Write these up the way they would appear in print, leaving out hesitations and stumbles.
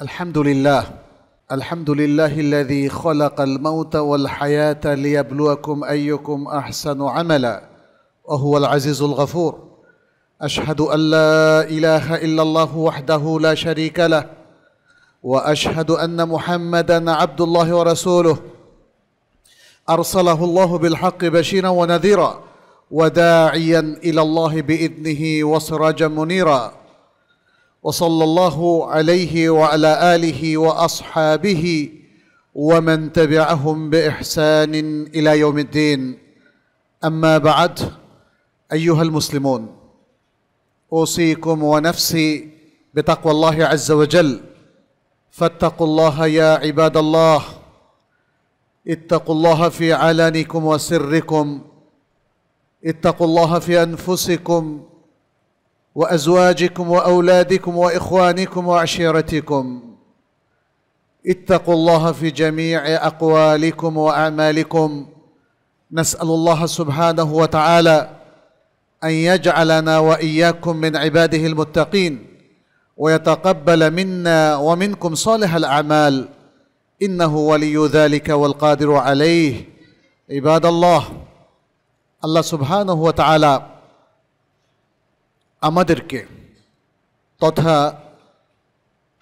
الحمد لله الذي خلق الموت والحياة ليبلوكم أيكم أحسن عملا وهو العزيز الغفور. أشهد أن لا إله إلا الله وحده لا شريك له، وأشهد أن محمدًا عبد الله ورسوله أرسله الله بالحق بشيرًا ونذيرًا وداعيًا إلى الله بإذنه وسراجًا منيرًا. وصلى الله عليه وعلى آله وأصحابه ومن تبعهم بإحسان إلى يوم الدين. أما بعد، أيها المسلمون، أوصيكم ونفسي بتقوى الله عز وجل، فاتقوا الله يا عباد الله، اتقوا الله في علانكم وسركم، اتقوا الله في أنفسكم وأزواجكم وأولادكم وإخوانكم وعشيرتكم، اتقوا الله في جميع أقوالكم وأعمالكم. نسأل الله سبحانه وتعالى أن يجعلنا وإياكم من عباده المتقين ويتقبل منا ومنكم صالح الأعمال، إنه ولي ذلك والقادر عليه. عباد الله، আল্লাহ সুবহানাহু ওয়া তাআলা আমাদেরকে তথা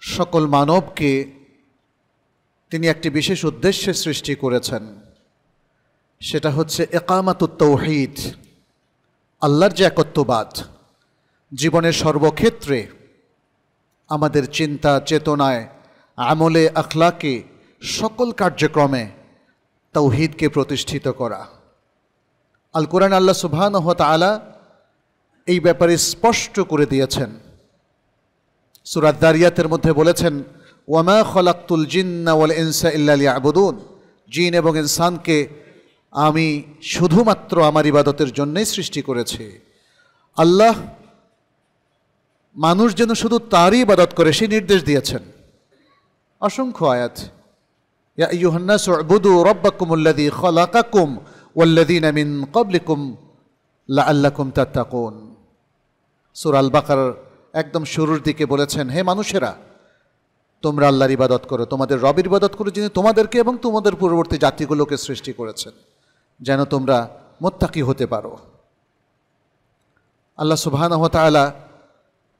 সকল মানবকে তিনি একটি বিশেষ উদ্দেশ্যে সৃষ্টি করেছেন, সেটা হচ্ছে ইকামাতুত তাওহীদ, আল্লাহর যে একত্ববাদ জীবনের সর্বক্ষেত্রে আমাদের চিন্তা চেতনায়, আমলে, আখলাকে, সকল কার্যক্রমে তাওহীদকে প্রতিষ্ঠিত করা। আল কোরআন আল্লাহ সুবহানাহু ওয়া তাআলা এই ব্যাপারে স্পষ্ট করে দিয়েছেন। সূরা যারিয়াতের মধ্যে বলেছেন, ওয়ামা খলাকতুল জিন্না ওয়াল ইনসা ইল্লা লিয়াবুদুন, জিন এবং ইনসানকে আমি শুধুমাত্র আমার ইবাদতের জন্যই সৃষ্টি করেছি। আল্লাহ মানুষ যেন শুধু তারই ইবাদত করে সেই নির্দেশ দিয়েছেন। অসংখ্য আয়াত, ইয়া আইয়ুহান নাসু উবুদু রাব্বাকুমুল্লাযী খালাকাকুম ওয়াল্লাযীনা মিন ক্বাবলিকুম লাআল্লাকুম তাত্তাকুন। সূরা আল বাকারার একদম শুরুর দিকে বলেছেন, হে মানুষেরা, তোমরা আল্লাহর ইবাদত করো, তোমাদের রবের ইবাদত করো, যিনি তোমাদেরকে এবং তোমাদের পূর্ববর্তী জাতিগুলোকে সৃষ্টি করেছেন, যেন তোমরা মুত্তাকি হতে পারো। আল্লাহ সুবহানাহু ওয়া তাআলা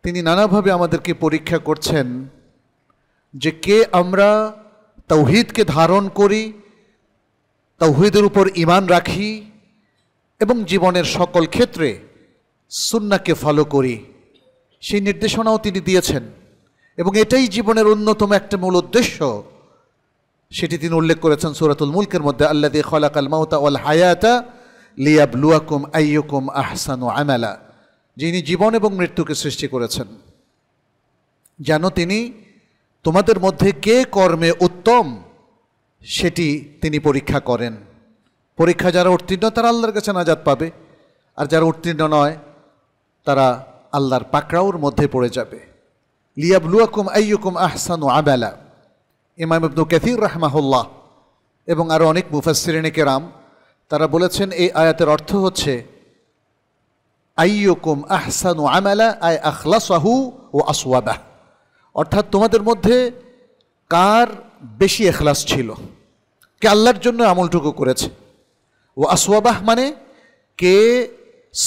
তিনি নানাভাবে আমাদেরকে পরীক্ষা করছেন যে কে আমরা তাওহীদকে ধারণ করি, তাওহীদের উপর ঈমান রাখি এবং জীবনের সকল ক্ষেত্রে সুন্নাহকে ফলো করি, সেই নির্দেশনাও তিনি দিয়েছেন। এবং এটাই জীবনের অন্যতম একটা মূল উদ্দেশ্য, সেটি তিনি উল্লেখ করেছেন সূরাতুল মুলকের মধ্যে, আল্লাযী খালাকাল মাউতা ওয়াল হায়াতা লিয়াবলুয়াকুম আইয়ুকুম আহসানু আমালা, যিনি জীবন এবং মৃত্যুকে সৃষ্টি করেছেন যেন তিনি তোমাদের মধ্যে কে কর্মে উত্তম সেটি তিনি পরীক্ষা করেন। পরীক্ষা যারা উত্তীর্ণ তারা আল্লাহর কাছে নাজাত পাবে, আর যারা উত্তীর্ণ নয় তারা আল্লাহর পাকড়াওর মধ্যে পড়ে যাবে। লিয়াবলুয়াকুম আইয়ুকুম আহসানু আমালা। ইমাম ইবনে কাসীর রাহমাহুল্লাহ এবং আরও অনেক মুফাসসিরিনে কেরাম তারা বলেছেন এই আয়াতের অর্থ হচ্ছে আইয়ুকুম আহসানু আমালা আই আখলাসাহু ওয়া আসওয়াবাহ, অর্থাৎ তোমাদের মধ্যে কার বেশি ইখলাস ছিল, কে আল্লাহর জন্য আমলটুকু করেছে। ও আসওয়াবাহ মানে কে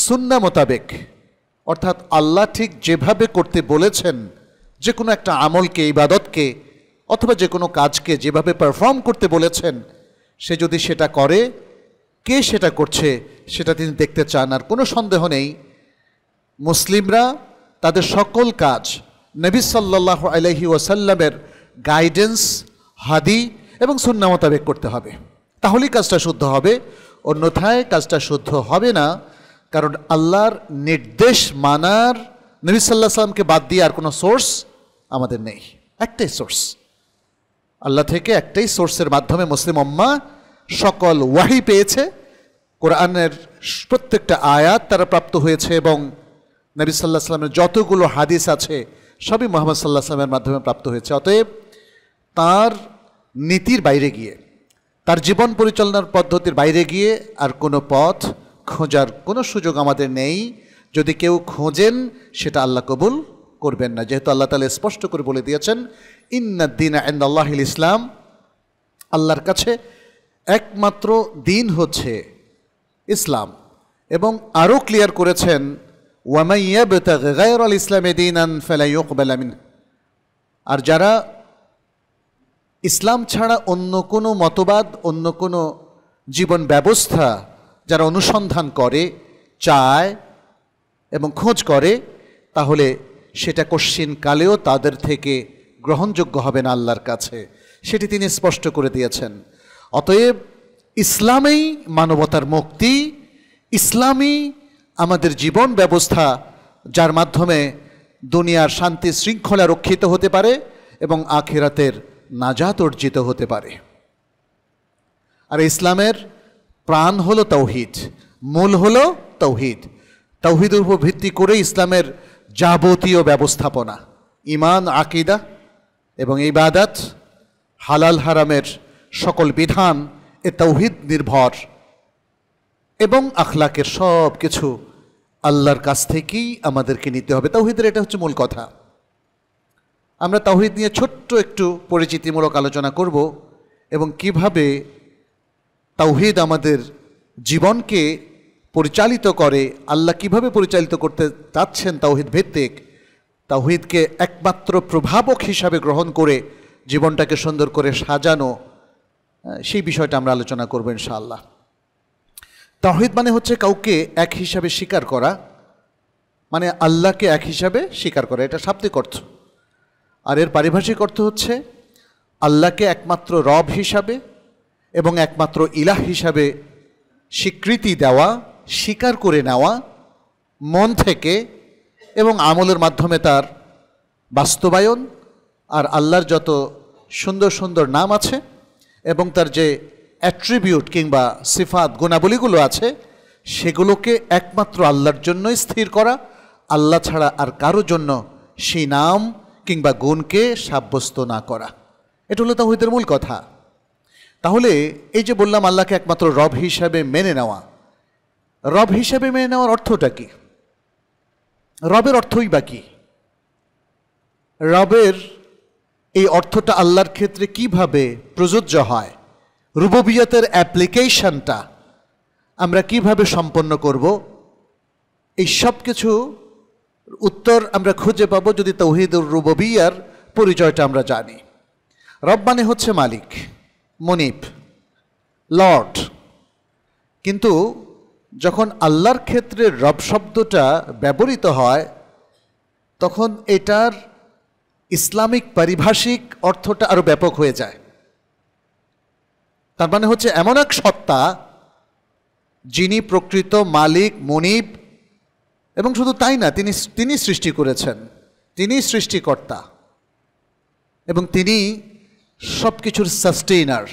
সুন্নাহ মোতাবেক, অর্থাৎ আল্লাহ ঠিক যেভাবে করতে বলেছেন যে কোনো একটা আমলকে, ইবাদতকে অথবা যে কোনো কাজকে যেভাবে পারফর্ম করতে বলেছেন, সে যদি সেটা করে, কে সেটা করছে সেটা তিনি দেখতে চান। আর কোনো সন্দেহ নেই মুসলিমরা তাদের সকল কাজ নবী সাল্লাল্লাহু আলাইহি ওয়াসাল্লামের গাইডেন্স, হাদি এবং সুন্নাহ মোতাবেক করতে হবে, তাহলেই কাজটা শুদ্ধ হবে, অন্যথায় কাজটা শুদ্ধ হবে না। কারণ আল্লাহর নির্দেশ মানার নবী সাল্লাল্লাহু আলাইহি ওয়াসাল্লামকে বাদ দিয়ে আর কোনো সোর্স আমাদের নেই। একটাই সোর্স, আল্লাহ থেকে একটাই সোর্সের মাধ্যমে মুসলিম উম্মাহ সকল ওয়াহি পেয়েছে। কোরআনের প্রত্যেকটা আয়াত তারা প্রাপ্ত হয়েছে এবং নবী সাল্লাল্লাহু আলাইহি ওয়াসাল্লামের যতগুলো হাদিস আছে সবই মুহাম্মদ সাল্লাল্লাহু আলাইহি ওয়াসাল্লামের মাধ্যমে প্রাপ্ত হয়েছে। অতএব তার নীতির বাইরে গিয়ে, তার জীবন পরিচালনার পদ্ধতির বাইরে গিয়ে আর কোনো পথ খোঁজার কোনো সুযোগ আমাদের নেই। যদি কেউ খোঁজেন সেটা আল্লাহ কবুল করবেন না, যেহেতু আল্লাহ তাআলা স্পষ্ট করে বলে দিয়েছেন ইন্নাদ-দীনা ইনদাল্লাহিল ইসলাম, আল্লাহর কাছে একমাত্র দিন হচ্ছে ইসলাম। এবং আরও ক্লিয়ার করেছেন ওয়ামান ইয়াবতাগি গায়রাল ইসলামি দীনান ফালা ইউকবালা মিনহু, আর যারা ইসলাম ছাড়া অন্য কোনো মতবাদ, অন্য কোনো জীবন ব্যবস্থা যারা অনুসন্ধান করে, চায় এবং খোঁজ করে, তাহলে সেটা কশ্চিন কালেও তাদের থেকে গ্রহণযোগ্য হবে না আল্লাহর কাছে, সেটি তিনি স্পষ্ট করে দিয়েছেন। অতএব ইসলামেই মানবতার মুক্তি, ইসলামই আমাদের জীবন ব্যবস্থা, যার মাধ্যমে দুনিয়ার শান্তি শৃঙ্খলা রক্ষিত হতে পারে এবং আখিরাতের নাজাত অর্জিত হতে পারে। আর ইসলামের প্রাণ হলো তাওহীদ, মূল হলো তাওহীদ। তাওহীদের উপর ভিত্তি করে ইসলামের যাবতীয় ব্যবস্থাপনা, ঈমান, আকীদা এবং ইবাদত, হালাল হারামের সকল বিধান এ তাওহীদ নির্ভর, এবং আখলাকের সব কিছু আল্লাহর কাছ থেকেই আমাদেরকে নিতে হবে। তাওহীদের এটা হচ্ছে মূল কথা। আমরা তাওহীদ নিয়ে ছোট্ট একটু পরিচিতিমূলক আলোচনা করব এবং কিভাবে তাওহীদ আমাদের জীবনকে পরিচালিত করে, আল্লাহ কিভাবে পরিচালিত করতে চাচ্ছেন তাওহীদ ভিত্তিক, তাওহীদকে একমাত্র প্রভাবক হিসাবে গ্রহণ করে জীবনটাকে সুন্দর করে সাজানো, সেই বিষয়টা আমরা আলোচনা করব ইনশাআল্লাহ। তাওহীদ মানে হচ্ছে কাউকে এক হিসাবে স্বীকার করা, মানে আল্লাহকে এক হিসাবে স্বীকার করা, এটা শাব্দিক অর্থ। আর এর পারিভাষিক অর্থ হচ্ছে আল্লাহকে একমাত্র রব হিসাবে এবং একমাত্র ইলাহ হিসাবে স্বীকৃতি দেওয়া, স্বীকার করে নেওয়া মন থেকে এবং আমলের মাধ্যমে তার বাস্তবায়ন। আর আল্লাহর যত সুন্দর সুন্দর নাম আছে এবং তার যে অ্যাট্রিবিউট কিংবা সিফাত গুণাবলীগুলো আছে, সেগুলোকে একমাত্র আল্লাহর জন্যই স্থির করা, আল্লাহ ছাড়া আর কারো জন্য সেই নাম কিংবা গুণকে সাব্যস্ত না করা। এটা হলো তাওহীদের মূল কথা। তাহলে এই যে বললাম আল্লাহকে একমাত্র রব হিসাবে মেনে নেওয়া, রব হিসাবে মেনে নেওয়ার অর্থটা কি? রবের অর্থই বা কি? রবের এই অর্থটা আল্লাহর ক্ষেত্রে কিভাবে প্রযোজ্য হয়? রুবুবিয়তের অ্যাপ্লিকেশনটা আমরা কিভাবে সম্পন্ন করব? এই সব কিছু উত্তর আমরা খুঁজে পাবো যদি তাওহীদুর রুবুবিয়্যার পরিচয়টা আমরা জানি। রব মানে হচ্ছে মালিক, মুনিব, লর্ড। কিন্তু যখন আল্লাহর ক্ষেত্রে রব শব্দটা ব্যবহৃত হয়, তখন এটার ইসলামিক পারিভাষিক অর্থটা আরো ব্যাপক হয়ে যায়। তার মানে হচ্ছে এমন এক সত্তা যিনি প্রকৃত মালিক, মুনিব, এবং শুধু তাই না, তিনি সৃষ্টি করেছেন, তিনি সৃষ্টিকর্তা এবং তিনি সব কিছুর সাস্টেইনার,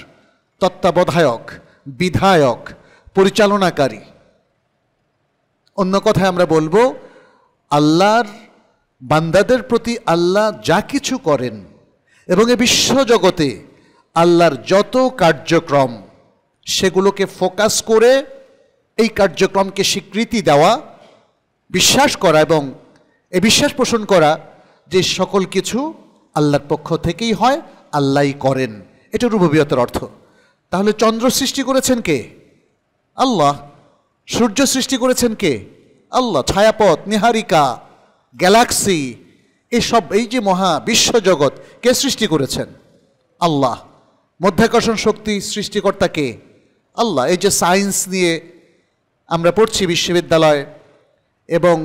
তত্ত্বাবধায়ক, বিধায়ক, পরিচালনাকারী। অন্য কথায় আমরা বলবো আল্লাহর বান্দাদের প্রতি আল্লাহ যা কিছু করেন এবং এই বিশ্বজগতে আল্লাহর যত কার্যক্রম, সেগুলোকে ফোকাস করে এই কার্যক্রমকে স্বীকৃতি দেওয়া, বিশ্বাস করা এবং এই বিশ্বাস পোষণ করা যে সকল কিছু আল্লাহর পক্ষ থেকেই হয়, আল্লাহই করেন। এটা রুবুবিয়তের অর্থ। তাহলে চন্দ্র সৃষ্টি করেছেন কে? আল্লাহ। সূর্য সৃষ্টি করেছেন কে? আল্লাহ। ছায়াপথ, নিহারিকা, গ্যালাক্সি, এসব এই যে মহা বিশ্বজগৎ কে সৃষ্টি করেছেন? আল্লাহ। মধ্যাকর্ষণ শক্তি সৃষ্টিকর্তা কে? আল্লাহ। এই যে সায়েন্স নিয়ে আমরা পড়ছি বিশ্ববিদ্যালয় এবং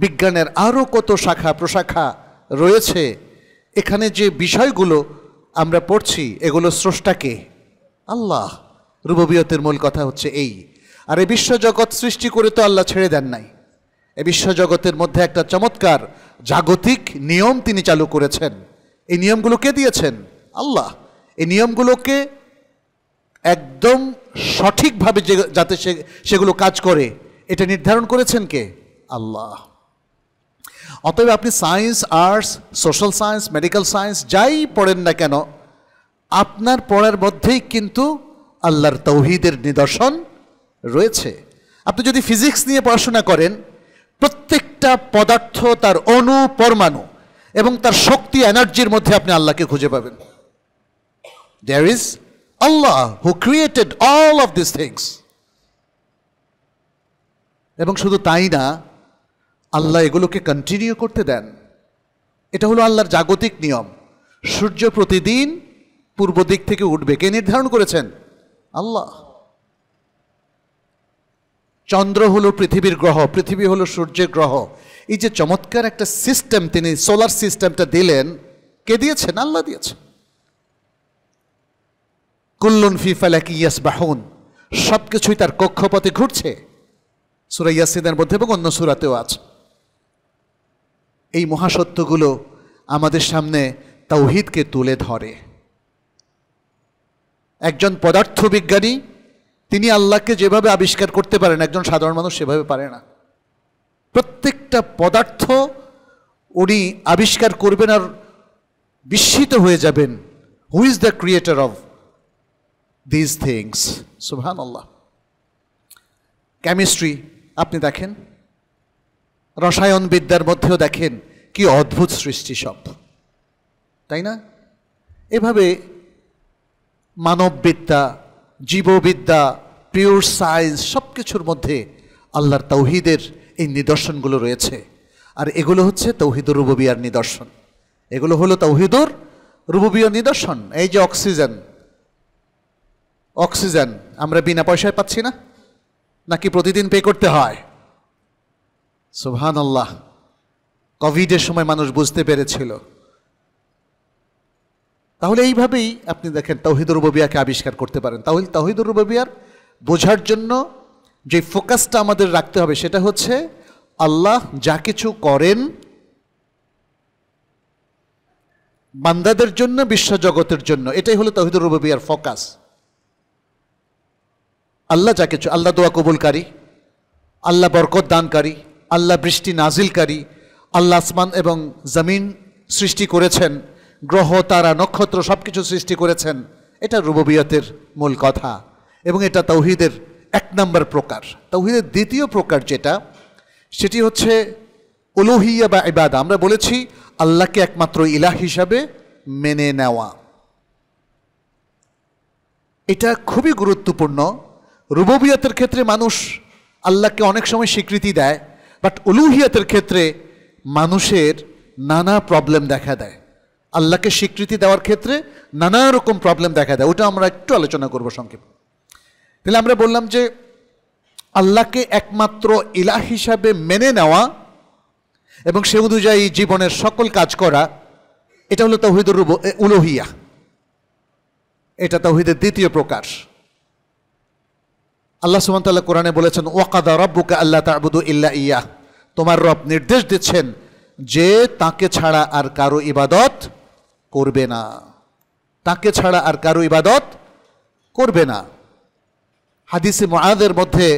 বিজ্ঞানের আরও কত শাখা প্রশাখা রয়েছে, এখানে যে বিষয়গুলো আমরা পড়ছি এগুলো স্রষ্টা কে? আল্লাহ। রুবুবিয়তের মূল কথা হচ্ছে এই। আর এই বিশ্বজগৎ সৃষ্টি করে তো আল্লাহ ছেড়ে দেন নাই। এই বিশ্বজগতের মধ্যে একটা চমৎকার জাগতিক নিয়ম তিনি চালু করেছেন। এই নিয়মগুলো কে দিয়েছেন? আল্লাহ। এই নিয়মগুলোকে একদম সঠিকভাবে যাতে সেগুলো কাজ করে, এটা নির্ধারণ করেছেন কে? আল্লাহ। অতএব আপনি science, arts, social science, medical science যাই পড়েন না কেন, আপনার পড়ার মধ্যেই কিন্তু আল্লাহর তাওহীদের নিদর্শন রয়েছে। আপনি যদি ফিজিক্স নিয়ে পড়াশোনা করেন, প্রত্যেকটা পদার্থ, তার অণু, পরমাণু, এবং তার শক্তি এনার্জির মধ্যে আপনি আল্লাহকে খুঁজে পাবেন। There is Allah who created all of this things. এবং শুধু তাই না, আল্লাহ এগুলোকে কন্টিনিউ করতে দেন। এটা হলো আল্লাহর জাগতিক নিয়ম। সূর্য প্রতিদিন পূর্ব দিক থেকে উঠবে, কে নির্ধারণ করেছেন? আল্লাহ। চন্দ্র হলো পৃথিবীর গ্রহ, পৃথিবী হলো সূর্যের গ্রহ। এই যে চমৎকার একটা সিস্টেম তিনি সোলার সিস্টেমটা দিলেন, কে দিয়েছেন? আল্লাহ দিয়েছেন। কুল্লুন ফি ফালাকি ইয়াসবাহুন, সবকিছুই তার কক্ষপথে ঘুরছে। সূরা ইয়াসিনের মধ্যে এবং অন্য সূরাতেও আছে। এই মহাসত্যগুলো আমাদের সামনে তাওহীদকে তুলে ধরে। একজন পদার্থবিজ্ঞানী তিনি আল্লাহকে যেভাবে আবিষ্কার করতে পারেন, একজন সাধারণ মানুষ সেভাবে পারে না। প্রত্যেকটা পদার্থ উনি আবিষ্কার করবেন আর বিস্মিত হয়ে যাবেন, who is the creator of this things. সুবহানাল্লাহ। কেমিস্ট্রি আপনি দেখেন, রসায়ন বিদ্যার মধ্যেও দেখেন কি অদ্ভুত সৃষ্টি সব, তাই না? এভাবে মানববিদ্যা, জীববিদ্যা, পিওর সায়েন্স, সব কিছুর মধ্যে আল্লাহর তাওহীদের এই নিদর্শনগুলো রয়েছে। আর এগুলো হচ্ছে তাওহীদুর রুবুবিয়্যার নিদর্শন। এগুলো হলো তাওহীদুর রুবুবিয়্যার নিদর্শন। এই যে অক্সিজেন আমরা বিনা পয়সায় পাচ্ছি না, নাকি প্রতিদিন পে করতে হয়? সুবহানাল্লাহ। কোভিডের সময় মানুষ বুঝতে পেরেছিল। তাহলে এইভাবেই আপনি দেখেন তাওহীদুর রুবুবিয়্যাকে আবিষ্কার করতে পারেন। তাহলে তাওহীদুর রুবুবিয়্যার বোঝার জন্য যে ফোকাসটা আমাদের রাখতে হবে সেটা হচ্ছে আল্লাহ যা কিছু করেন বান্দাদের জন্য, বিশ্বজগতের জন্য, এটাই হলো তাওহীদুর রুবুবিয়্যার ফোকাস। আল্লাহ যা কিছু, আল্লাহ দোয়া কবুলকারী, আল্লাহ বরকত দানকারী, আল্লাহ বৃষ্টি নাজিলকারী, আল্লাহ আসমান এবং জমিন সৃষ্টি করেছেন, গ্রহ তারা নক্ষত্র সব কিছু সৃষ্টি করেছেন। এটা রুবুবিয়তের মূল কথা এবং এটা তাওহীদের এক নম্বর প্রকার। তাওহীদের দ্বিতীয় প্রকার যেটা, সেটি হচ্ছে উলুহিয়া বা ইবাদা। আমরা বলেছি আল্লাহকে একমাত্র ইলাহ হিসাবে মেনে নেওয়া। এটা খুবই গুরুত্বপূর্ণ। রুবুবিয়তের ক্ষেত্রে মানুষ আল্লাহকে অনেক সময় স্বীকৃতি দেয়, বাট উলুহিয়াতের ক্ষেত্রে মানুষের নানা প্রবলেম দেখা দেয়। আল্লাহকে স্বীকৃতি দেওয়ার ক্ষেত্রে নানা রকম প্রবলেম দেখা দেয়। ওটা আমরা একটু আলোচনা করব সংক্ষেপে। তাহলে আমরা বললাম যে আল্লাহকে একমাত্র ইলাহ হিসাবে মেনে নেওয়া এবং সে অনুযায়ী জীবনের সকল কাজ করা, এটা হলো তাওহীদুর উলুহিয়া। এটা তাওহীদের দ্বিতীয় প্রকার। আল্লাহ সুবহানাহু ওয়া তাআলা কোরআনে বলেছেন, ওয়াকাদা রাব্বুকা আল্লা তা'বুদু ইল্লা ইয়্যাহ, তোমার রব নির্দেশ দিচ্ছেন যে তাকে ছাড়া আর কারো ইবাদত করবে না, তাকে ছাড়া আর কারো ইবাদত করবে না। হাদিসে মুআযের মধ্যে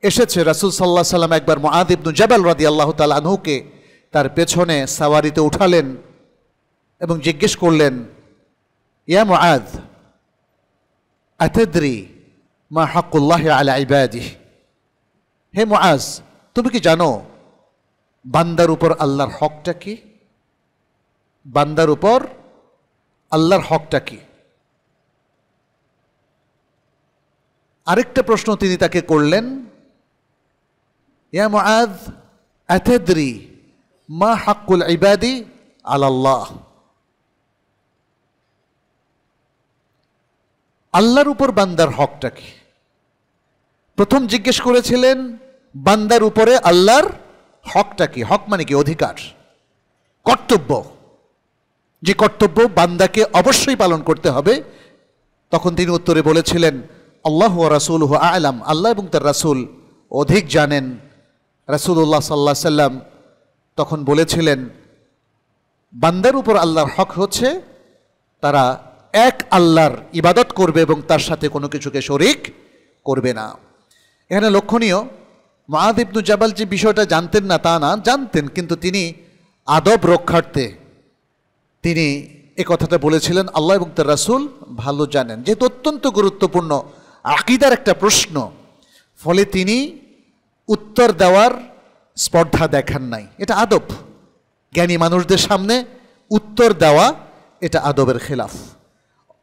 এসেছে রাসূল সাল্লাল্লাহু আলাইহি ওয়াসাল্লাম একবার মুআয ইবনে জাবাল রাদিয়াল্লাহু তাআলা আনহুকে তার পেছনে সাওয়ারিতে উঠালেন এবং জিজ্ঞেস করলেন, ইয়া মুআয আতাদরি মা হাক্কুল্লাহি আলা ইবাদিহি, হে মুআয তুমি কি জানো বান্দার উপর আল্লাহর হকটা কি? বান্দার উপর আল্লাহর হকটা কি? আরেকটা প্রশ্ন তিনি তাকে করলেন, ইয়া মুআয আতাদরি মা হাক্কুল ইবাদি আলাল্লাহ, আল্লাহর উপর বান্দার হকটা কি? প্রথম জিজ্ঞেস করেছিলেন বান্দার উপরে আল্লাহর হকটা কি। হক মানে কি? অধিকার, কর্তব্য। যে কর্তব্য বান্দাকে অবশ্যই পালন করতে হবে। তখন তিনি উত্তরে বলেছিলেন, আল্লাহু ওয়া রাসূলুহু আ'লাম, আল্লাহ এবং তার রাসূল অধিক জানেন। রাসূলুল্লাহ সাল্লাল্লাহু আলাইহি সাল্লাম তখন বলেছিলেন, বান্দার উপর আল্লাহর হক হচ্ছে তারা এক আল্লাহর ইবাদত করবে এবং তার সাথে কোনো কিছুকে শরীক করবে না। এখানে লক্ষণীয়, মুআয ইবনে জাবাল যে বিষয়টা জানতেন না তা না, জানতেন, কিন্তু তিনি আদব রক্ষার্থে তিনি এই কথাটা বলেছিলেন। আল্লাহ এবং তার রাসূল ভালো জানেন, যেহেতু অত্যন্ত গুরুত্বপূর্ণ আকীদার একটা প্রশ্ন, ফলে তিনি উত্তর দেওয়ার স্পর্ধা দেখান নাই। এটা আদব। জ্ঞানী মানুষদের সামনে উত্তর দেওয়া এটা আদবের খেলাফ।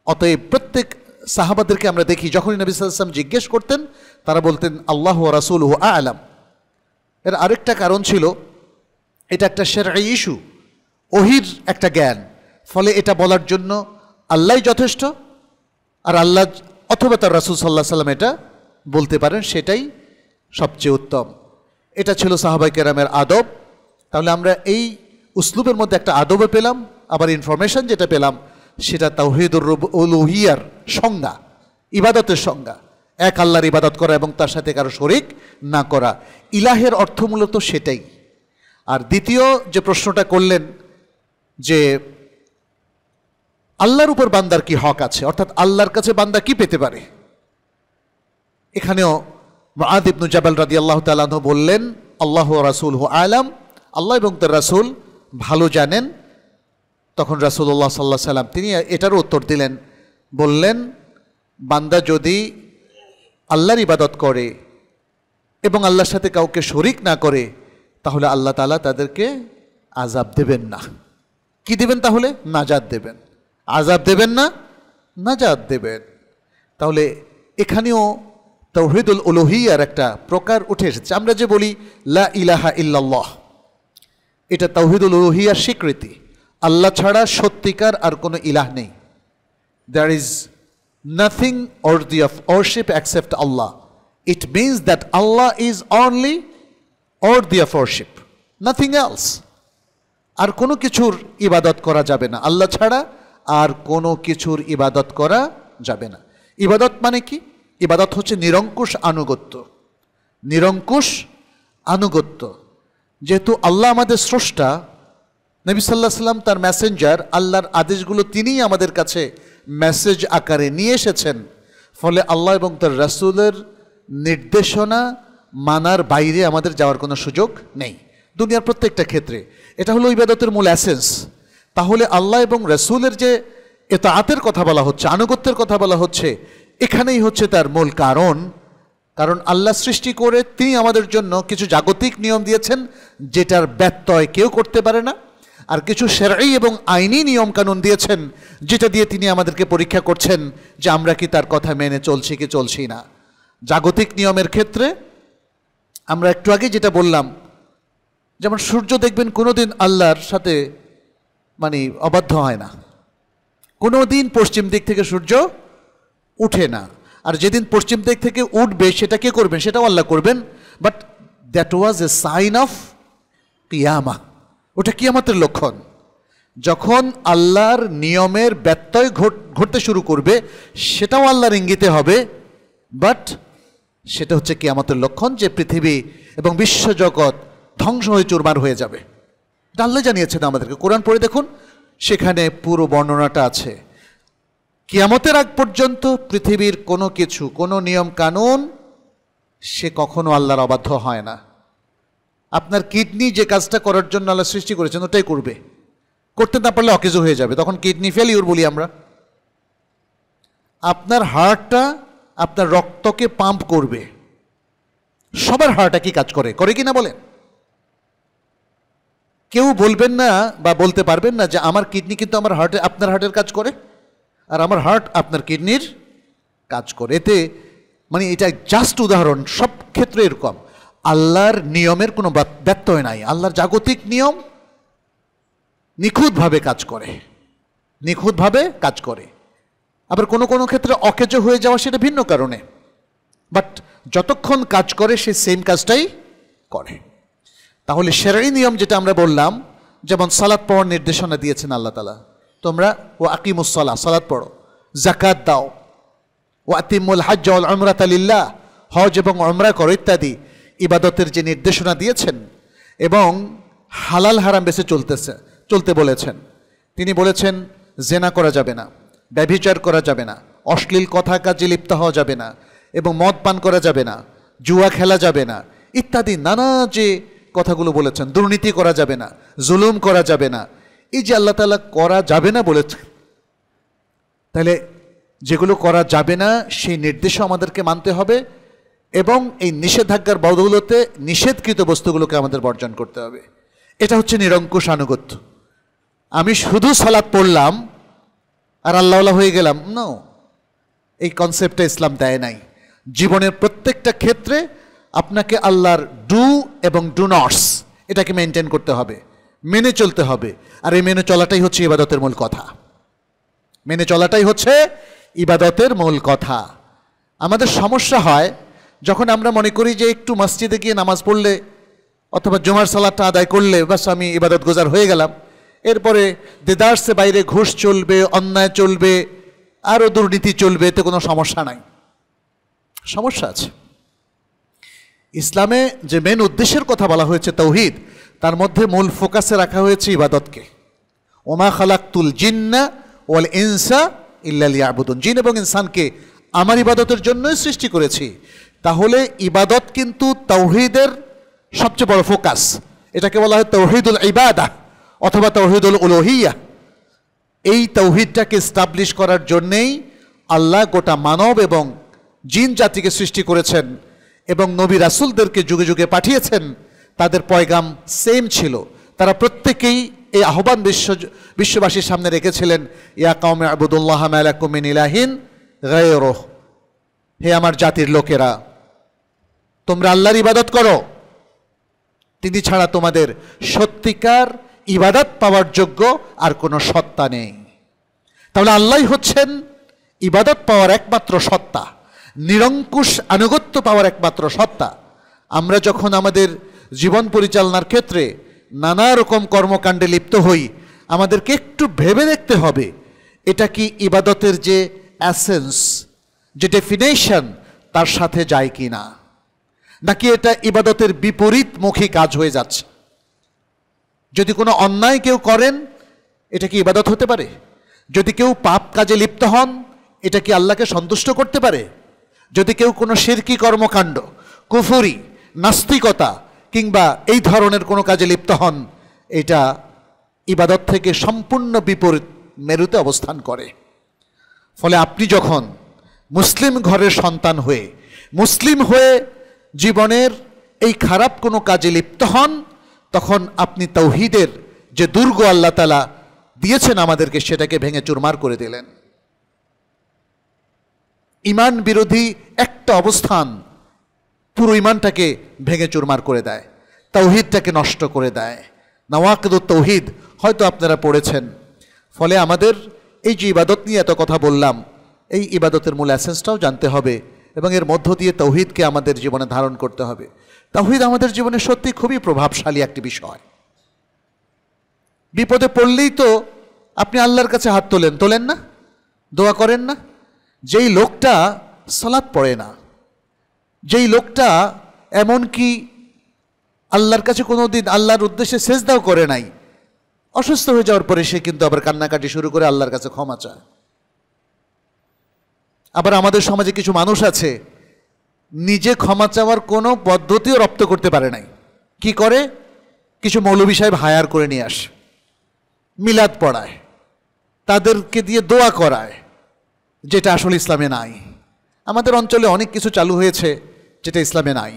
অতএব প্রত্যেক সাহাবাদেরকে আমরা দেখি যখনই নবী সাল্লাল্লাহু আলাইহি ওয়াসাল্লাম জিজ্ঞেস করতেন তারা বলতেন আল্লাহু ওয়া রাসূলুহু আ'লাম। এর আরেকটা কারণ ছিল এটা একটা শারঈ ইস্যু, ওহীর একটা জ্ঞান, ফলে এটা বলার জন্য আল্লাহই যথেষ্ট, আর আল্লাহ অথবা তার রাসূল সাল্লাল্লাহু আলাইহি ওয়াসাল্লাম এটা বলতে পারেন, সেটাই সবচেয়ে উত্তম। এটা ছিল সাহাবায়ে কেরামের আদব। তাহলে আমরা এই উসলুবের মধ্যে একটা আদবও পেলাম, আবার ইনফরমেশন যেটা পেলাম সেটা তাওহীদুর উলুহিয়ার সংজ্ঞা, ইবাদতের সংজ্ঞা, এক আল্লাহর ইবাদত করা এবং তার সাথে কারো শরিক না করা। ইলাহের অর্থ মূলত সেটাই। আর দ্বিতীয় যে প্রশ্নটা করলেন যে আল্লাহর উপর বান্দার কি হক আছে, অর্থাৎ আল্লাহর কাছে বান্দা কি পেতে পারে, এখানেও মুআয ইবনে জাবাল রাদিয়াল্লাহু তাআলা আনহু বললেন আল্লাহু ওয়া রাসূলুহু আ'লাম, আল্লাহ এবং তার রাসূল ভালো জানেন। তখন রাসূলুল্লাহ সাল্লাল্লাহু আলাইহি সাল্লাম তিনি এটারও উত্তর দিলেন, বললেন বান্দা যদি আল্লাহর ইবাদত করে এবং আল্লাহর সাথে কাউকে শরিক না করে তাহলে আল্লাহ তাআলা তাদেরকে আযাব দেবেন না। কি দেবেন তাহলে? নাজাত দেবেন। আযাব দেবেন না, নাজাত দেবেন। তাহলে এখানেও তাওহীদুল উলুহিয়ার একটা প্রকার উঠে এসেছে। আমরা যে বলি লা ইলাহা ইল্লাল্লাহ, এটা তাওহীদুল উলুহিয়ার স্বীকৃতি। আল্লাহ ছাড়া সত্যিকার আর কোনো ইলাহ নেই। There is nothing worthy of worship except Allah. It means that Allah is only worthy of worship, nothing else. আর কোনো কিছুর ইবাদত করা যাবে না, আল্লাহ ছাড়া আর কোনো কিছুর ইবাদত করা যাবে না। ইবাদত মানে কি? ইবাদত হচ্ছে নিরঙ্কুশ আনুগত্য, নিরঙ্কুশ আনুগত্য। যেহেতু আল্লাহ আমাদের স্রষ্টা, নবী সাল্লাল্লাহু আলাইহি ওয়াসাল্লাম তার মেসেঞ্জার, আল্লাহর আদেশগুলো তিনিই আমাদের কাছে মেসেজ আকারে নিয়ে এসেছেন, ফলে আল্লাহ এবং তার রাসূলের নির্দেশনা মানার বাইরে আমাদের যাওয়ার কোনো সুযোগ নেই দুনিয়ার প্রত্যেকটা ক্ষেত্রে। এটা হলো ইবাদতের মূল এসেন্স। তাহলে আল্লাহ এবং রাসূলের যে ইতাআতের কথা বলা হচ্ছে, আনুগত্যের কথা বলা হচ্ছে, এখানেই হচ্ছে তার মূল কারণ। কারণ আল্লাহ সৃষ্টি করে তিনি আমাদের জন্য কিছু জাগতিক নিয়ম দিয়েছেন যেটার ব্যত্যয় কেউ করতে পারে না, আর কিছু শারঈ এবং আইনি নিয়ম কানুন দিয়েছেন যেটা দিয়ে তিনি আমাদেরকে পরীক্ষা করছেন যে আমরা কি তার কথা মেনে চলছি কি চলছি না। জাগতিক নিয়মের ক্ষেত্রে আমরা একটু আগে যেটা বললাম, যেমন সূর্য দেখবেন কোনোদিন আল্লাহর সাথে অবাধ্য হয় না, কোনোদিন পশ্চিম দিক থেকে সূর্য উঠে না। আর যেদিন পশ্চিম দিক থেকে উঠবে সেটা কে করবেন? সেটাও আল্লাহ করবেন। But that was a sign of কিয়ামা, ওটা কিয়ামতের লক্ষণ। যখন আল্লাহর নিয়মের ব্যত্যয় ঘটতে শুরু করবে সেটাও আল্লাহর ইঙ্গিতে হবে, বাট সেটা হচ্ছে কিয়ামতের লক্ষণ যে পৃথিবী এবং বিশ্বজগৎ ধ্বংস হয়ে চুরমার হয়ে যাবে। এটা আল্লাহ জানিয়েছেন আমাদেরকে। কোরআন পড়ে দেখুন, সেখানে পুরো বর্ণনাটা আছে। কিয়ামতের আগ পর্যন্ত পৃথিবীর কোনো কিছু, কোনো নিয়ম কানুন সে কখনো আল্লাহর অবাধ্য হয় না। আপনার কিডনি যে কাজটা করার জন্য আল্লাহ সৃষ্টি করেছেন ওটাই করবে, করতে না পারলে অকেজো হয়ে যাবে, তখন কিডনি ফেলিউর বলি আমরা। আপনার হার্টটা আপনার রক্তকে পাম্প করবে। সবার হার্ট একই কাজ করে, করে কি না বলেন? কেউ বলবেন না বা বলতে পারবেন না যে আমার কিডনি কিন্তু আমার হার্টে, আপনার হার্টের কাজ করে, আর আমার হার্ট আপনার কিডনির কাজ করে। এতে এটা জাস্ট উদাহরণ, সব ক্ষেত্রে এরকম। আল্লাহর নিয়মের কোনো ব্যত্যয় নাই। আল্লাহর জাগতিক নিয়ম নিখুঁতভাবে কাজ করে, নিখুঁতভাবে কাজ করে। আবার কোনো কোনো ক্ষেত্রে অকেজো হয়ে যাওয়া সেটা ভিন্ন কারণে, বাট যতক্ষণ কাজ করে সে সেম কাজটাই করে। তাহলে শারঈ নিয়ম যেটা আমরা বললাম, যেমন সালাত পড়ার নির্দেশনা দিয়েছেন আল্লাহ তাআলা, তোমরা ও আকিমুস সালাহ, সালাত পড়ো, যাকাত দাও, ও আতিমুল হজ্জ ওয়াল উমরাতা লিল্লাহ, হজ এবং উমরা করো ইত্যাদি ইবাদতের যে নির্দেশনা দিয়েছেন, এবং হালাল হারাম বেছে চলতে বলেছেন। তিনি বলেছেন জেনা করা যাবে না, ব্যভিচার করা যাবে না, অশ্লীল কথা কাজে লিপ্ত হওয়া যাবে না, এবং মদ পান করা যাবে না, জুয়া খেলা যাবে না ইত্যাদি নানা যে কথাগুলো বলেছেন। দুর্নীতি করা যাবে না, জুলুম করা যাবে না, এই যে আল্লাহ তাআলা করা যাবে না বলেছেন, তাহলে যেগুলো করা যাবে না সেই নির্দেশও আমাদেরকে মানতে হবে, এবং এই নিষেধাজ্ঞার বদৌলতে নিষেধকৃত বস্তুগুলোকে আমাদের বর্জন করতে হবে। এটা হচ্ছে নিরঙ্কুশ আনুগত্য। আমি শুধু সালাত পড়লাম আর আল্লাহওয়ালা হয়ে গেলাম, নো, এই কনসেপ্টটা ইসলাম দেয় নাই। জীবনের প্রত্যেকটা ক্ষেত্রে আপনাকে আল্লাহর ডু এবং ডু নটস এটাকে মেনটেন করতে হবে, মেনে চলতে হবে। আর এই মেনে চলাটাই হচ্ছে ইবাদতের মূল কথা। মেনে চলাটাই হচ্ছে ইবাদতের মূল কথা। আমাদের সমস্যা হয় যখন আমরা মনে করি যে একটু মসজিদে গিয়ে নামাজ পড়লে অথবা জুমার সালাতটা আদায় করলে বাস আমি ইবাদত গোজার হয়ে গেলাম, এরপরে দেদার্সে বাইরে ঘুষ চলবে, অন্যায় চলবে, আরও দুর্নীতি চলবে, এতে কোনো সমস্যা নাই। সমস্যা আছে। ইসলামে যে মেন উদ্দেশ্যের কথা বলা হয়েছে তাওহীদ, তার মধ্যে মূল ফোকাসে রাখা হয়েছে ইবাদতকে। ওমা খালাকতুল জিন্না ওয়াল ইনসা ইল্লা লিয়াবুদুন, জিন এবং ইনসানকে আমার ইবাদতের জন্যই সৃষ্টি করেছি। তাহলে ইবাদত কিন্তু তাওহীদের সবচেয়ে বড় ফোকাস। এটাকে বলা হয় তাওহীদুল ইবাদাহ অথবা তাওহীদুল উলুহিয়্যা। এই তাওহীদটাকে এস্টাবলিশ করার জন্যেই আল্লাহ গোটা মানব এবং জিন জাতিকে সৃষ্টি করেছেন এবং নবী রাসূলদেরকে যুগে যুগে পাঠিয়েছেন। তাদের পয়গাম সেম ছিল। তারা প্রত্যেকেই এই আহ্বান বিশ্ববাসীর সামনে রেখেছিলেন, ইয়া কওমি আবুদুল্লাহ মা লাকুম মিন ইলাহিন গায়রুহ, হে আমার জাতির লোকেরা, তোমরা আল্লাহর ইবাদত করো, তিনি ছাড়া তোমাদের সত্যিকার ইবাদত পাওয়ার যোগ্য আর কোনো সত্তা নেই। তাহলে আল্লাহই হচ্ছেন ইবাদত পাওয়ার একমাত্র সত্তা, নিরঙ্কুশ আনুগত্য পাওয়ার একমাত্র সত্তা। আমরা যখন আমাদের জীবন পরিচালনার ক্ষেত্রে নানা রকম কর্মকাণ্ডে লিপ্ত হই, আমাদেরকে একটু ভেবে দেখতে হবে এটা কি ইবাদতের যে অ্যাসেন্স, যে ডেফিনেশন, তার সাথে যায় কি না, নাকি এটা ইবাদতের বিপরীতমুখী কাজ হয়ে যাচ্ছে। যদি কোনো অন্যায় কেউ করেন, এটা কি ইবাদত হতে পারে? যদি কেউ পাপ কাজে লিপ্ত হন, এটা কি আল্লাহকে সন্তুষ্ট করতে পারে? যদি কেউ কোনো শিরকি কর্মকাণ্ড, কুফরি, নাস্তিকতা কিংবা এই ধরনের কোনো কাজে লিপ্ত হন, এটা ইবাদত থেকে সম্পূর্ণ বিপরীত মেরুতে অবস্থান করে। ফলে আপনি যখন মুসলিম ঘরের সন্তান হয়ে, মুসলিম হয়ে জীবনের এই খারাপ কোনো কাজে লিপ্ত হন, তখন আপনি তাওহীদের যে দুর্গ আল্লাহ তাআলা দিয়েছেন আমাদেরকে, সেটাকে ভেঙে চুরমার করে দিলেন। ইমান বিরোধী একটা অবস্থান পুরো ইমানটাকে ভেঙে চুরমার করে দেয়, তাওহীদটাকে নষ্ট করে দেয়। নাওয়াকিদুত তাওহীদ হয়তো আপনারা পড়েছেন। ফলে আমাদের এই যে ইবাদত নিয়ে এত কথা বললাম, এই ইবাদতের মূল এসেন্সটাও জানতে হবে এবং এর মধ্য দিয়ে তাওহীদকে আমাদের জীবনে ধারণ করতে হবে। তাওহীদ আমাদের জীবনে সত্যি খুবই প্রভাবশালী একটি বিষয়। বিপদে পড়লেই তো আপনি আল্লাহর কাছে হাত তোলেন না, দোয়া করেন না? যেই লোকটা সালাত পড়ে না, যেই লোকটা এমনকি আল্লাহর কাছে কোনো দিন আল্লাহর উদ্দেশ্যে সেজদাও করে নাই, অসুস্থ হয়ে যাওয়ার পরে সে কিন্তু আবার কান্নাকাটি শুরু করে আল্লাহর কাছে ক্ষমা চায়। আবার আমাদের সমাজে কিছু মানুষ আছে নিজে ক্ষমা চাওয়ার কোনো পদ্ধতিও রপ্ত করতে পারে নাই। কি করে? কিছু মৌলবী সাহেব হায়ার করে নিয়ে আসে, মিলাদ পড়ায়, তাদেরকে দিয়ে দোয়া করায়, যেটা আসলে ইসলামে নাই। আমাদের অঞ্চলে অনেক কিছু চালু হয়েছে যেটা ইসলামে নাই।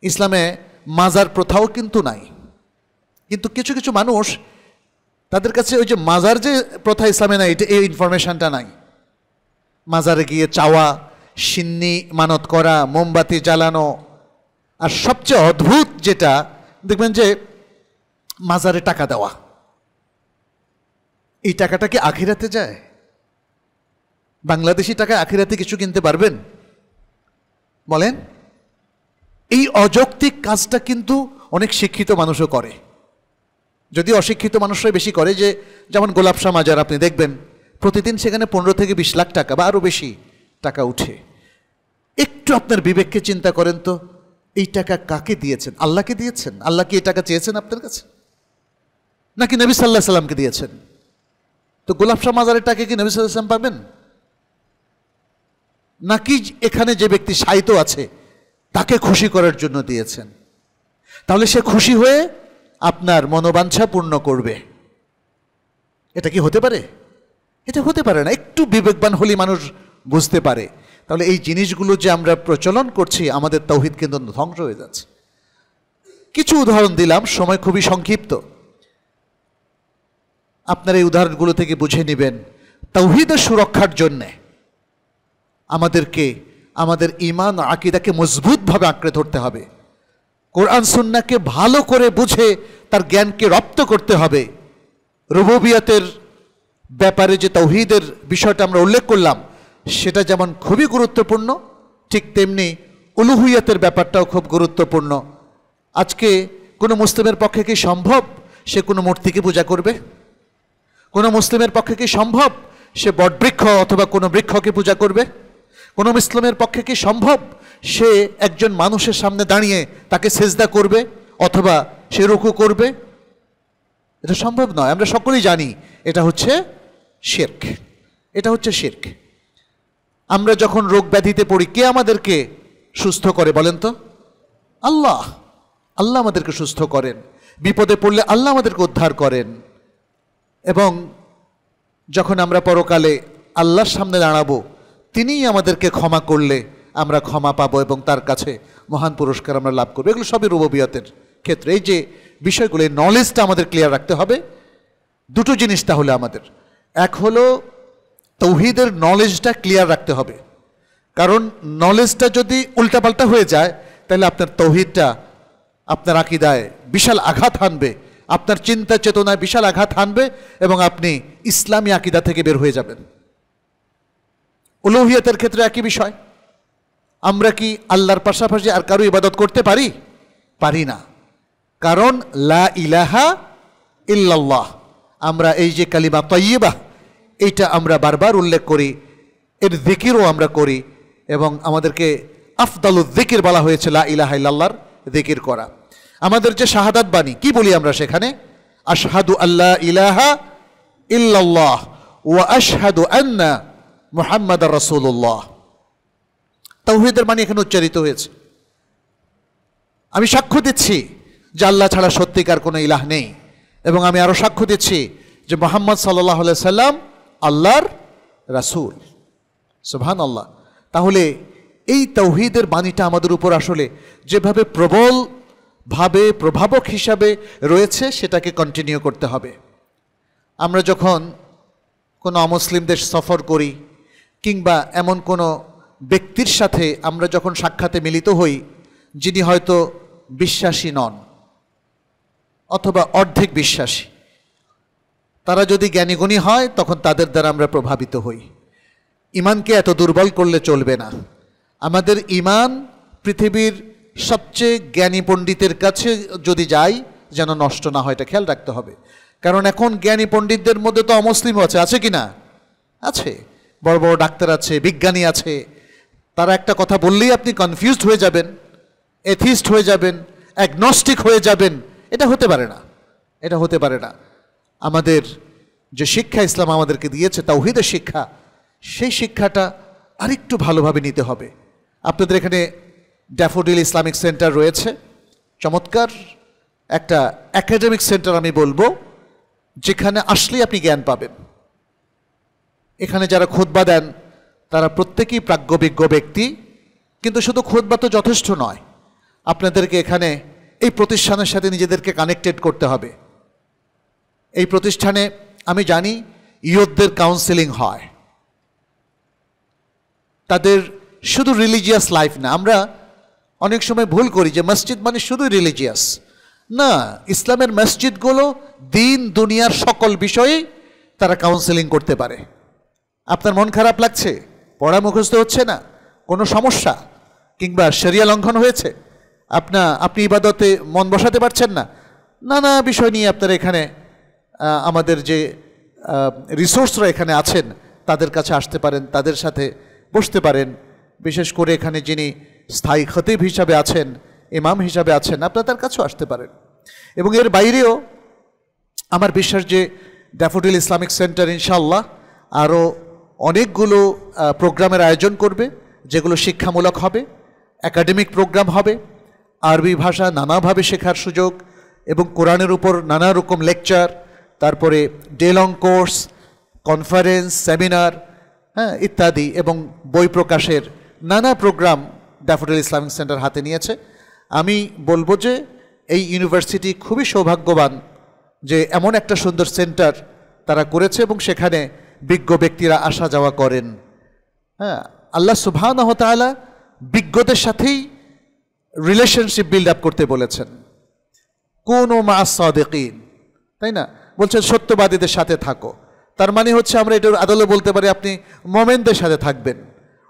ইসলামে মাজার প্রথাও কিন্তু নাই, কিন্তু কিছু কিছু মানুষ, তাদের কাছে ওই যে মাজার যে প্রথা ইসলামে নাই, এটা এই ইনফরমেশনটা নাই। মাজারে গিয়ে চাওয়া, সিন্নি মানত করা, মোমবাতি জ্বালানো, আর সবচেয়ে অদ্ভুত যেটা দেখবেন যে মাজারে টাকা দেওয়া। এই টাকাটা কি আখিরাতে যায়? বাংলাদেশি টাকা আখিরাতে কিছু কিনতে পারবেন? বলেন। এই অযৌক্তিক কাজটা কিন্তু অনেক শিক্ষিত মানুষও করে, যদি অশিক্ষিত মানুষরাই বেশি করে। যে যেমন গোলাপ শাহ মাজার আপনি দেখবেন প্রতিদিন সেখানে 15 থেকে 20 লাখ টাকা বা আরও বেশি টাকা উঠে। একটু আপনার বিবেককে চিন্তা করেন তো, এই টাকা কাকে দিয়েছেন? আল্লাহকে দিয়েছেন? আল্লাহ কি এই টাকা চেয়েছেন আপনার কাছে, নাকি নবী সাল্লাল্লাহু আলাইহি সাল্লামকে দিয়েছেন? তো গোলাপ শাহ মাজারের টাকা কি নবী সাল্লাল্লাহু আলাইহি সাল্লাম পাবেন, নাকি এখানে যে ব্যক্তি সাহিত্য আছে তাকে খুশি করার জন্য দিয়েছেন? তাহলে সে খুশি হয়ে আপনার মনোবাঞ্ছা পূর্ণ করবে। এটা কি হতে পারে? এটা হতে পারে না। একটু বিবেকবান হলে মানুষ বুঝতে পারে। তাহলে এই জিনিসগুলো যে আমরা প্রচলন করছি, আমাদের তাওহীদ কিন্তু ধ্বংস হয়ে যাচ্ছে। কিছু উদাহরণ দিলাম, সময় খুবই সংক্ষিপ্ত। আপনারা এই উদাহরণগুলো থেকে বুঝে নেবেন তাওহীদের সুরক্ষার জন্যে আমাদেরকে আমাদের ঈমান ও আকীদাকে মজবুতভাবে আঁকড়ে ধরতে হবে। কোরআন সুন্নাহকে ভালো করে বুঝে তার জ্ঞানকে রপ্ত করতে হবে। রুবুবিয়তের ব্যাপারে যে তাওহীদের বিষয়টা আমরা উল্লেখ করলাম সেটা যেমন খুবই গুরুত্বপূর্ণ, ঠিক তেমনি উলুহিয়তের ব্যাপারটাও খুব গুরুত্বপূর্ণ। আজকে কোনো মুসলিমের পক্ষে কি সম্ভব সে কোনো মূর্তিকে পূজা করবে? কোনো মুসলিমের পক্ষে কি সম্ভব সে বটবৃক্ষ অথবা কোনো বৃক্ষকে পূজা করবে? কোনো মুসলিমের পক্ষে কি সম্ভব সে একজন মানুষের সামনে দাঁড়িয়ে তাকে সেজদা করবে অথবা সে রুকু করবে? এটা সম্ভব নয়। আমরা সকলেই জানি এটা হচ্ছে শিরক, এটা হচ্ছে শিরক। আমরা যখন রোগ ব্যাধিতে পড়ি কে আমাদেরকে সুস্থ করে বলেন তো? আল্লাহ। আল্লাহ আমাদেরকে সুস্থ করেন। বিপদে পড়লে আল্লাহ আমাদেরকে উদ্ধার করেন। এবং যখন আমরা পরকালে আল্লাহর সামনে দাঁড়াবো তিনিই আমাদেরকে ক্ষমা করলে আমরা ক্ষমা পাবো এবং তার কাছে মহান পুরস্কার আমরা লাভ করবো। এগুলো সবই রুবুবিয়তের ক্ষেত্রে। এই যে বিষয়গুলো, এই নলেজটা আমাদের ক্লিয়ার রাখতে হবে। দুটো জিনিস তাহলে আমাদের, এক হলো তাওহীদের নলেজটা ক্লিয়ার রাখতে হবে, কারণ নলেজটা যদি উল্টাপাল্টা হয়ে যায় তাহলে আপনার তাওহীদটা আপনার আকীদায় বিশাল আঘাত হানবে, আপনার চিন্তা চেতনায় বিশাল আঘাত হানবে এবং আপনি ইসলামী আকীদা থেকে বের হয়ে যাবেন। উলুহিয়তের ক্ষেত্রে একই বিষয়। আমরা কি আল্লাহর পাশাপাশি আর কারো ইবাদত করতে পারি? পারি না, কারণ লা ইলাহা ইল্লাল্লাহ, আমরা এই যে কালিমা তাইয়্যিবা এইটা আমরা বারবার উল্লেখ করি, এর যিকিরও আমরা করি এবং আমাদেরকে আফদালুয যিকির বলা হয়েছে লা ইলাহা ইল্লাল্লাহর যিকির করা। আমাদের যে শাহাদাত বাণী কি বলি আমরা সেখানে? আশহাদু আল্লা ইলাহা ইল্লাল্লাহ ওয়া আশহাদু আন্না মুহাম্মাদার রাসূলুল্লাহ। তাওহীদের বাণী এখানে উচ্চারিত হয়েছে। আমি সাক্ষ্য দিচ্ছি যে আল্লাহ ছাড়া সত্যিকার কোনো ইলাহ নেই এবং আমি আরও সাক্ষ্য দিচ্ছি যে মুহাম্মদ সাল্লাল্লাহু আলাইহি সাল্লাম আল্লাহর রাসূল। সুবহানাল্লাহ। তাহলে এই তাওহীদের বাণীটা আমাদের উপর আসলে যেভাবে প্রবলভাবে প্রভাবক হিসাবে রয়েছে সেটাকে কন্টিনিউ করতে হবে। আমরা যখন কোনো অমুসলিম দেশ সফর করি কিংবা এমন কোনো ব্যক্তির সাথে আমরা যখন সাক্ষাতে মিলিত হই যিনি হয়তো বিশ্বাসী নন অথবা অর্ধেক বিশ্বাসী, তারা যদি জ্ঞানীগুণী হয় তখন তাদের দ্বারা আমরা প্রভাবিত হই। ঈমানকে এত দুর্বল করলে চলবে না। আমাদের ঈমান পৃথিবীর সবচেয়ে জ্ঞানী পণ্ডিতের কাছে যদি যাই যেন নষ্ট না হয়, এটা খেয়াল রাখতে হবে। কারণ এখন জ্ঞানী পণ্ডিতদের মধ্যে তো অমুসলিমও আছে, আছে কি না? আছে। বড় বড় ডাক্তার আছে, বিজ্ঞানী আছে। তারা একটা কথা বললেই আপনি কনফিউজড হয়ে যাবেন, এথিস্ট হয়ে যাবেন, অ্যাগনস্টিক হয়ে যাবেন। এটা হতে পারে না, এটা হতে পারে না। আমাদের যে শিক্ষা ইসলাম আমাদেরকে দিয়েছে তাওহীদের শিক্ষা, সেই শিক্ষাটা আরেকটু ভালোভাবে নিতে হবে। আপনাদের এখানে ড্যাফোডিল ইসলামিক সেন্টার রয়েছে, চমৎকার একটা একাডেমিক সেন্টার আমি বলবো, যেখানে আসলেই আপনি জ্ঞান পাবেন। এখানে যারা খুতবা দেন তারা প্রত্যেকেই প্রাজ্ঞবিজ্ঞ ব্যক্তি, কিন্তু শুধু খুতবা তো যথেষ্ট নয়, আপনাদেরকে এখানে এই প্রতিষ্ঠানের সাথে নিজেদেরকে কানেক্টেড করতে হবে। এই প্রতিষ্ঠানে আমি জানি ইয়ুথদের কাউন্সেলিং হয়, তাদের শুধু রিলিজিয়াস লাইফ না। আমরা অনেক সময় ভুল করি যে মসজিদ মানে শুধু রিলিজিয়াস না, ইসলামের মসজিদগুলো দিন দুনিয়ার সকল বিষয়ে তারা কাউন্সেলিং করতে পারে। আপনার মন খারাপ লাগছে, পড়া মুখস্থ হচ্ছে না, কোনো সমস্যা কিংবা শরিয়া লঙ্ঘন হয়েছে, আপনি ইবাদতে মন বসাতে পারছেন না, নানা বিষয় নিয়ে আপনারা এখানে আমাদের যে রিসোর্সরা এখানে আছেন তাদের কাছে আসতে পারেন, তাদের সাথে বসতে পারেন। বিশেষ করে এখানে যিনি স্থায়ী খতিব হিসাবে আছেন, ইমাম হিসাবে আছেন, আপনারা তার কাছেও আসতে পারেন। এবং এর বাইরেও আমার বিশ্বাস যে ড্যাফোডিল ইসলামিক সেন্টার ইনশাআল্লাহ আরও অনেকগুলো প্রোগ্রামের আয়োজন করবে, যেগুলো শিক্ষামূলক হবে, একাডেমিক প্রোগ্রাম হবে, আরবি ভাষা নানাভাবে শেখার সুযোগ এবং কোরআনের উপর নানা রকম লেকচার, তারপরে day long course, conference, seminar, ইত্যাদি, এবং বই প্রকাশের নানা প্রোগ্রাম ড্যাফোডিল ইসলামিক সেন্টার হাতে নিয়েছে। আমি বলবো যে এই ইউনিভার্সিটি খুবই সৌভাগ্যবান যে এমন একটা সুন্দর সেন্টার তারা করেছে এবং সেখানে বিজ্ঞ ব্যক্তিরা আসা যাওয়া করেন। হ্যাঁ, আল্লাহ সুবহানাহু ওয়া তাআলা বিজ্ঞদের সাথেই রিলেশনশিপ বিল্ড আপ করতে বলেছেন, কুনু মা'আস সাদিকিন, তাই না? বলছেন সত্যবাদীদের সাথে থাকো। তার মানে হচ্ছে আমরা এটার আদলে বলতে পারি আপনি মুমিনদের সাথে থাকবেন,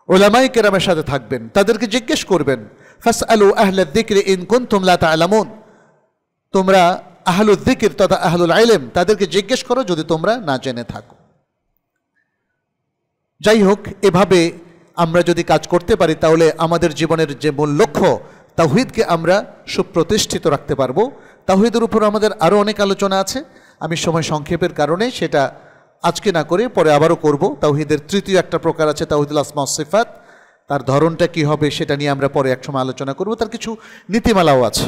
উলামায়ে কেরামের সাথে থাকবেন, তাদেরকে জিজ্ঞেস করবেন, ফাসআলু আহলাদ যিকরি ইন কুনতুম লা তা'লামুন, তোমরা আহলুল যিকর তথা আহলুল ইলম তাদেরকে জিজ্ঞেস করো যদি তোমরা না জেনে থাকো। যাই হোক, এভাবে আমরা যদি কাজ করতে পারি তাহলে আমাদের জীবনের যে মূল লক্ষ্য তাওহীদকে আমরা সুপ্রতিষ্ঠিত রাখতে পারবো। তাওহীদের উপর আমাদের আরও অনেক আলোচনা আছে, আমি সময় সংক্ষেপের কারণে সেটা আজকে না করে পরে আবারও করব। তাওহীদের তৃতীয় একটা প্রকার আছে তাওহীদুল আসমা ওয়াস সিফাত, তার ধরনটা কি হবে সেটা নিয়ে আমরা পরে একসময় আলোচনা করব, তার কিছু নীতিমালাও আছে।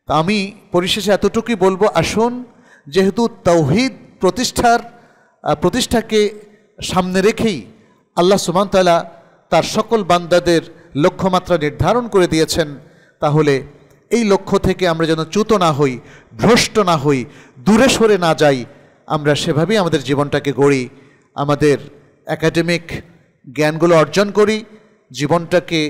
তা আমি পরিশেষে এতটুকুই বলবো, আসুন যেহেতু তাওহীদ প্রতিষ্ঠাকে সামনে রেখেই আল্লাহ সুবহানাহু ওয়া তাআলা তার সকল বান্দাদের লক্ষ্যমাত্রা নির্ধারণ করে দিয়েছেন, তাহলে এই লক্ষ্য থেকে আমরা যেন চ্যুত না হই, ভ্রষ্ট না হই, দূরে সরে না যাই, আমরা সেভাবেই আমাদের জীবনটাকে গড়ি, আমাদের একাডেমিক জ্ঞানগুলো অর্জন করি, জীবনটাকে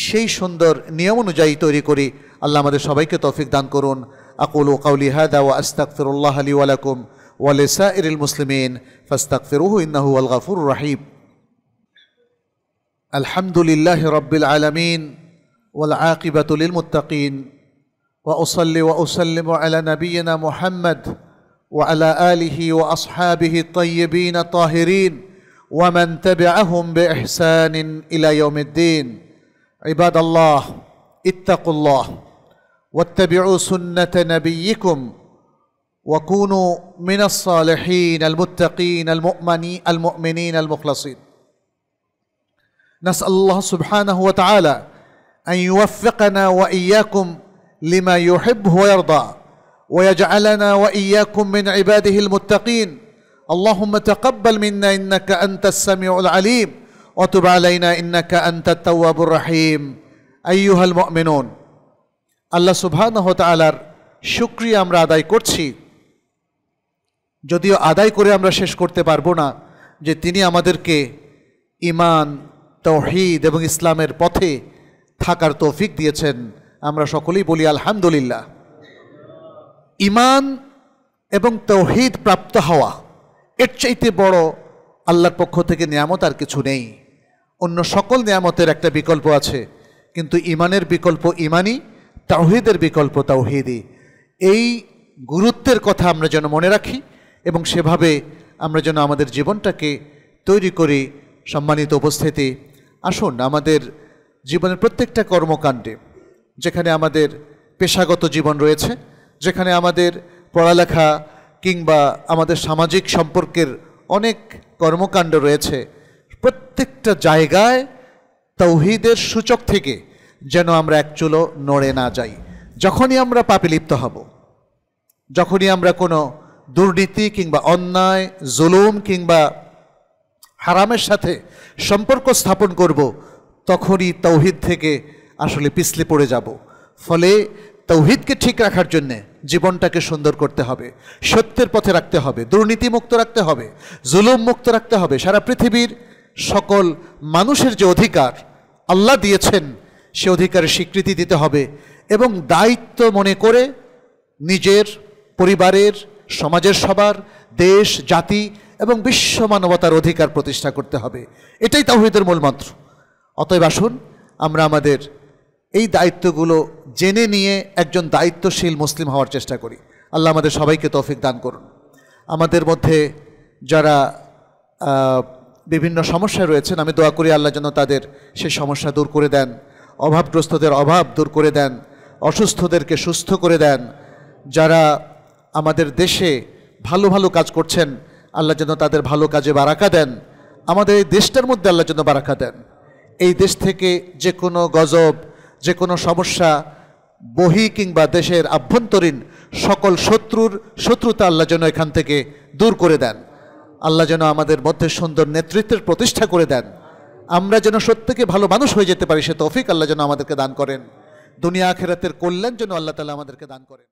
সেই সুন্দর নিয়ম অনুযায়ী তৈরি করি। আল্লাহ আমাদের সবাইকে তৌফিক দান করুন। আকুলু কাওলি হাদা ওয়া আস্তাগফিরুল্লাহ লি ওয়া লাকুম ওয়া লিসাইরিল মুসলিমিন ফাস্তাগফিরুহু ইন্নাহু ওয়াল গফুরুর রহিম। আলহামদুলিল্লাহি রাব্বিল আলামিন ওয়াল আকিবাতু লিল মুত্তাকিন ওয়া উসাল্লি ওয়া উসাল্লিমু আলা নাবিয়িনা মুহাম্মদ ওয়া আলা আলিহি ওয়া আসহাবিহি আত-তাইয়্যিবিন আত-তাহিরিন ওয়া মান তাবি'আহুম বিইহসানিন ইলা ইয়াউমিদ্দিন। ইবাদাল্লাহ ইত্তাকুল্লাহ ওয়াত্তাবি'উ সুন্নাতা নাবিয়্যিকুম ওয়া কুনু মিনাস সালিহিন আল মুত্তাকিন আল মুমিনিন আল মুখলাসিন। نسأل الله سبحانه وتعالى أن يوفقنا وإياكم لما يحب ويرضى ويجعلنا وإياكم من عباده المتقين. اللهم تقبل منا إنك أنت السميع العليم وتب علينا إنك أنت التواب الرحيم. أيها المؤمنون, আল্লাহ সুবহানাহু ওয়া তাআলার শুকরিয়া আমরা আদায় করছি, যদিও আদায় করে আমরা শেষ করতে পারবো না, যে তিনি আমাদেরকে ঈমান, তাওহীদ এবং ইসলামের পথে থাকার তৌফিক দিয়েছেন। আমরা সকলেই বলি আলহামদুলিল্লাহ। ঈমান এবং তাওহীদ প্রাপ্ত হওয়া, এর চাইতে বড় আল্লাহর পক্ষ থেকে নিয়ামত আর কিছু নেই। অন্য সকল নিয়ামতের একটা বিকল্প আছে, কিন্তু ঈমানের বিকল্প ঈমানি, তাওহীদের বিকল্প তাওহীদি। এই গুরুত্বের কথা আমরা যেন মনে রাখি এবং সেভাবে আমরা যেন আমাদের জীবনটাকে তৈরি করি। সম্মানিত উপস্থিতি, আসুন আমাদের জীবনের প্রত্যেকটা কর্মকাণ্ডে, যেখানে আমাদের পেশাগত জীবন রয়েছে, যেখানে আমাদের পড়ালেখা কিংবা আমাদের সামাজিক সম্পর্কের অনেক কর্মকাণ্ড রয়েছে, প্রত্যেকটা জায়গায় তাওহীদের সূচক থেকে যেন আমরা এক চুলো নড়ে না যাই। যখনই আমরা পাপে লিপ্ত হব, যখনই আমরা কোনো দুর্নীতি কিংবা অন্যায়, জুলুম কিংবা হারামের সাথে সম্পর্ক স্থাপন করব, তখনই তাওহীদ থেকে আসলে পিছলে পড়ে যাব। ফলে তাওহীদকে ঠিক রাখার জন্যে জীবনটাকে সুন্দর করতে হবে, সত্যের পথে রাখতে হবে, দুর্নীতি মুক্ত রাখতে হবে, জুলুম মুক্ত রাখতে হবে। সারা পৃথিবীর সকল মানুষের যে অধিকার আল্লাহ দিয়েছেন, সে অধিকারের স্বীকৃতি দিতে হবে এবং দায়িত্ব মনে করে নিজের, পরিবারের, সমাজের সবার, দেশ, জাতি এবং বিশ্ব মানবতার অধিকার প্রতিষ্ঠা করতে হবে। এটাই তাওহীদের মূল মন্ত্র। অতএব আসুন আমরা আমাদের এই দায়িত্বগুলো জেনে নিয়ে একজন দায়িত্বশীল মুসলিম হওয়ার চেষ্টা করি। আল্লাহ আমাদের সবাইকে তৌফিক দান করুন। আমাদের মধ্যে যারা বিভিন্ন সমস্যায় রয়েছেন, আমি দোয়া করি আল্লাহ যেন তাদের সেই সমস্যা দূর করে দেন, অভাবগ্রস্তদের অভাব দূর করে দেন, অসুস্থদেরকে সুস্থ করে দেন। যারা আমাদের দেশে ভালো ভালো কাজ করছেন, আল্লাহ যেন তাদের ভালো কাজে বারাকা দেন। আমাদের এই দেশটার মধ্যে আল্লাহ যেন বারাকা দেন। এই দেশ থেকে যে কোনো গজব, যে কোনো সমস্যা, বহি কিংবা দেশের আভ্যন্তরীণ সকল শত্রুতা আল্লাহ যেন এখান থেকে দূর করে দেন। আল্লাহ যেন আমাদের মধ্যে সুন্দর নেতৃত্বের প্রতিষ্ঠা করে দেন। আমরা যেন সত্যকে ভালো মানুষ হয়ে যেতে পারি, সে তৌফিক আল্লাহ যেন আমাদেরকে দান করেন। দুনিয়া আখিরাতের কল্যাণ যেন আল্লাহ তাআলা আমাদেরকে দান করেন।